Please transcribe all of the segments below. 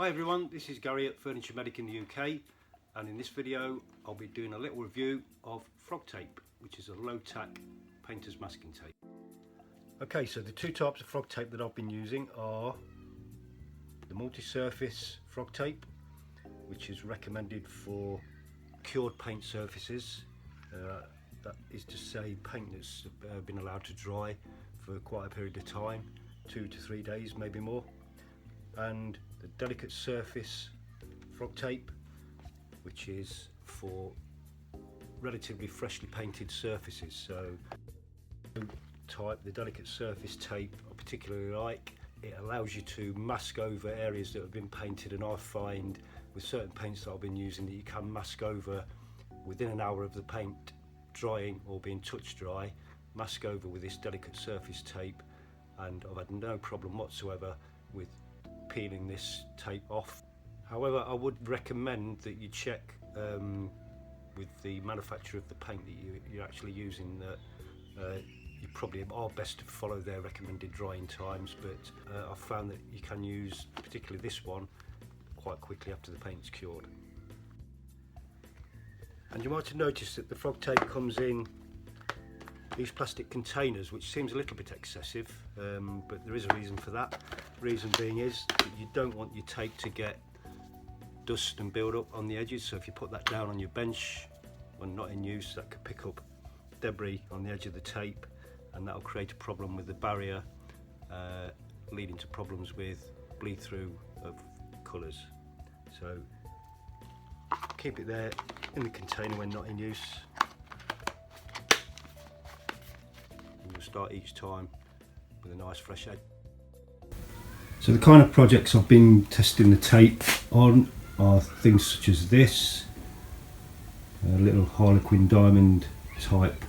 Hi everyone, this is Gary at Furniture Medic in the UK, and in this video I'll be doing a little review of Frogtape, which is a low-tack painter's masking tape. Okay, so the two types of Frogtape that I've been using are the multi-surface Frogtape, which is recommended for cured paint surfaces. That is to say paint that's been allowed to dry for quite a period of time, 2 to 3 days, maybe more. And the delicate surface Frogtape, which is for relatively freshly painted surfaces. So the delicate surface tape I particularly like. It allows you to mask over areas that have been painted, and I find with certain paints that I've been using that you can mask over within an hour of the paint drying or being touch dry, mask over with this delicate surface tape, and I've had no problem whatsoever with peeling this tape off. However, I would recommend that you check with the manufacturer of the paint that you're actually using that you probably are best to follow their recommended drying times, but I've found that you can use particularly this one quite quickly after the paint's cured. And you might have noticed that the Frogtape comes in these plastic containers, which seems a little bit excessive, but there is a reason for that. The reason being is that you don't want your tape to get dust and build up on the edges, so if you put that down on your bench when not in use, that could pick up debris on the edge of the tape, and that'll create a problem with the barrier, leading to problems with bleed through of colours. So keep it there in the container when not in use. And you'll start each time with a nice fresh edge. So the kind of projects I've been testing the tape on are things such as this, a little Harlequin diamond type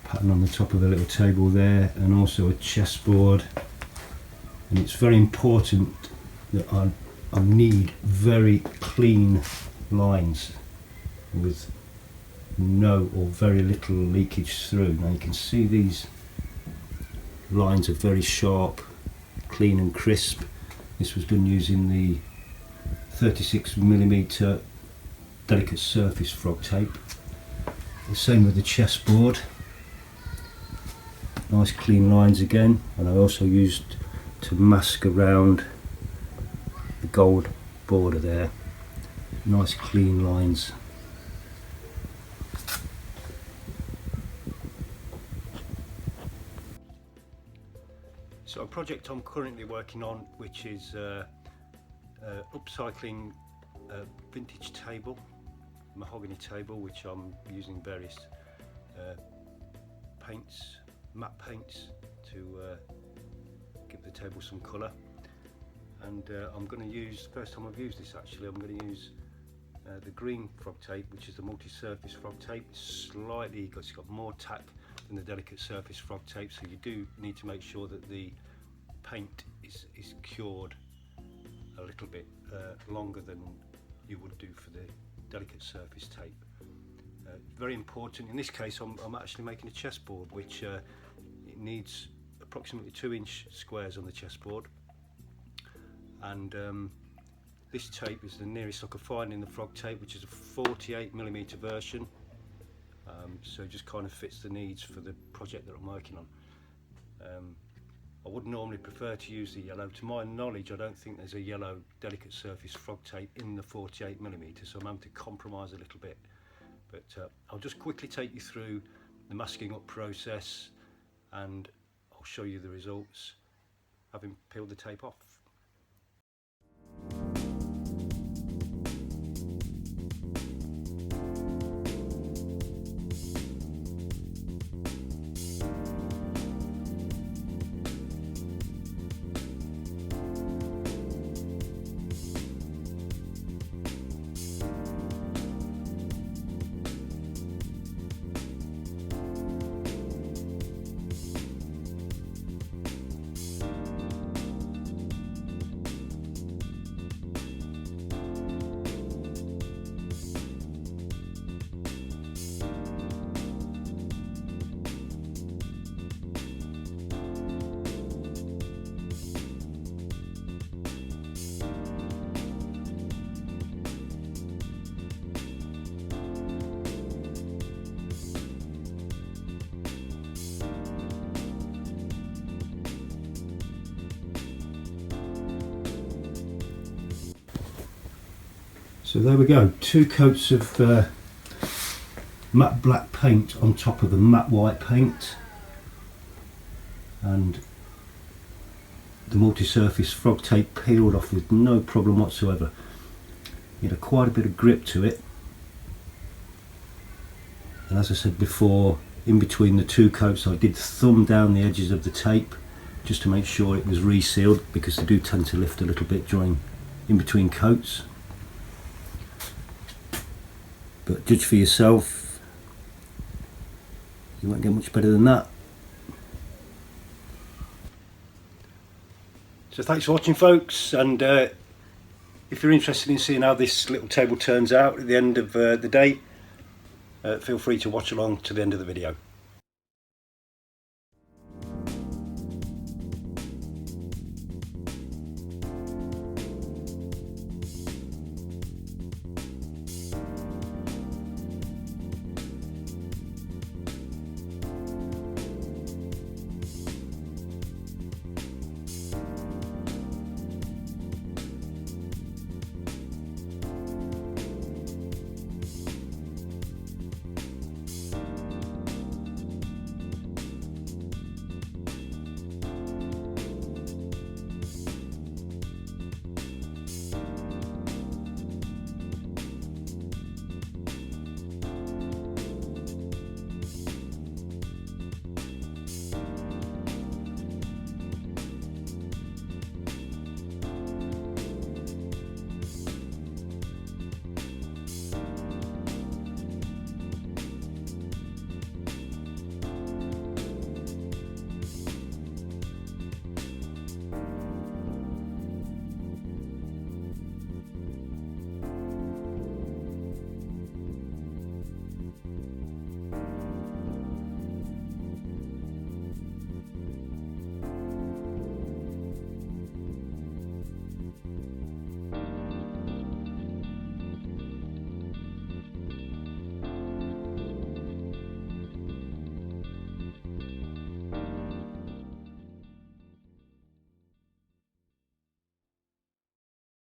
pattern on the top of the little table there, and also a chessboard. And it's very important that I need very clean lines with no or very little leakage through. Now you can see these lines are very sharp, clean and crisp. This was done using the 36mm delicate surface Frogtape. The same with the chessboard. Nice clean lines again, and I also used to mask around the gold border there. Nice clean lines. So a project I'm currently working on, which is upcycling a vintage table, mahogany table, which I'm using various paints, matte paints, to give the table some colour. And I'm going to use, first time I've used this actually, I'm going to use the green Frogtape, which is the multi-surface Frogtape. It's got more tack than the delicate surface Frogtape, so you do need to make sure that the paint is cured a little bit longer than you would do for the delicate surface tape. Very important. In this case I'm actually making a chessboard, which it needs approximately 2-inch squares on the chessboard, and this tape is the nearest I could find in the Frogtape, which is a 48mm version, so it just kind of fits the needs for the project that I'm working on. I would normally prefer to use the yellow. To my knowledge, I don't think there's a yellow delicate surface Frogtape in the 48mm, so I'm having to compromise a little bit. But I'll just quickly take you through the masking up process, and I'll show you the results having peeled the tape off. So there we go, 2 coats of matte black paint on top of the matte white paint, and the multi-surface Frogtape peeled off with no problem whatsoever. It had quite a bit of grip to it, and as I said before, in between the 2 coats I did thumb down the edges of the tape just to make sure it was resealed, because they do tend to lift a little bit during in between coats. But judge for yourself, you won't get much better than that. So thanks for watching, folks, and if you're interested in seeing how this little table turns out at the end of the day, feel free to watch along to the end of the video.